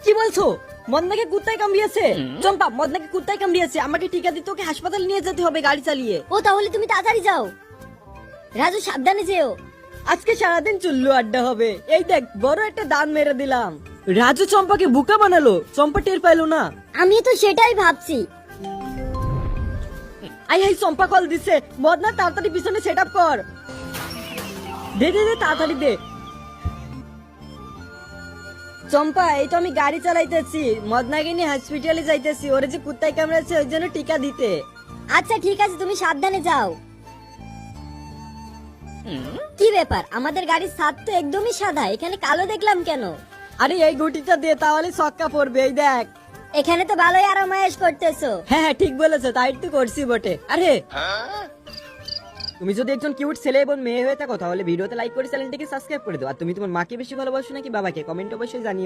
কি বলছো? মদনাকে কুত্তায় কামড়িয়েছে? চম্পা, মদনাকে কুত্তায় কামড়িয়েছে, আমাকে টিকা দিতে ওকে হাসপাতালে নিয়ে যেতে হবে গাড়ি চালিয়ে। ও তাহলে তুমি তাড়াতাড়ি যাও। রাজু সাবধানে যেও। আজকে সারাদিন চুল্লু আড্ডা হবে। এই দেখ, বড় একটা দান মেরে দিলাম। রাজু চম্পাকে বোকা বানালো, চম্পা টের পাইলো না। আমি তো সেটাই ভাবছি। আই হাই, চম্পা কল দিছে। মদনা তাড়াতাড়ি পিছনে সেট আপ কর। দে দে দে, তাড়াতাড়ি দে। চম্পা, এই তো আমি গাড়ি চালাইতেছি, মদনাকে নিয়ে হসপিটালে যাইতেছি, ওরে যে কুত্তায় কামড়েছে ওই জন্য টিকা দিতে। আচ্ছা ঠিক আছে, তুমি সাবধানে যাও। কি ব্যাপার, আমাদের গাড়ির ছাদ তো একদমই সাদা, এখানে কালো দেখলাম কেন? আরে এই গুটিটা দে, তাহলে ছক্কা পড়বে। এই দেখ। এখানে তো ভালোই আরামায়েশ করতেছো। হ্যাঁ হ্যাঁ, ঠিক বলেছো, তাই একটু করছি বটে। আরে তুমি যদি একজন কিউট ছেলে এবং মেয়ে হয়ে থাকো তাহলে ভিডিওতে লাইক করে চ্যানেলটিকে সাবস্ক্রাইব করে দাও। আর তুমি তোমার মাকে বেশি ভালোবাসো নাকি বাবাকে, কমেন্ট অবশ্যই জানিও।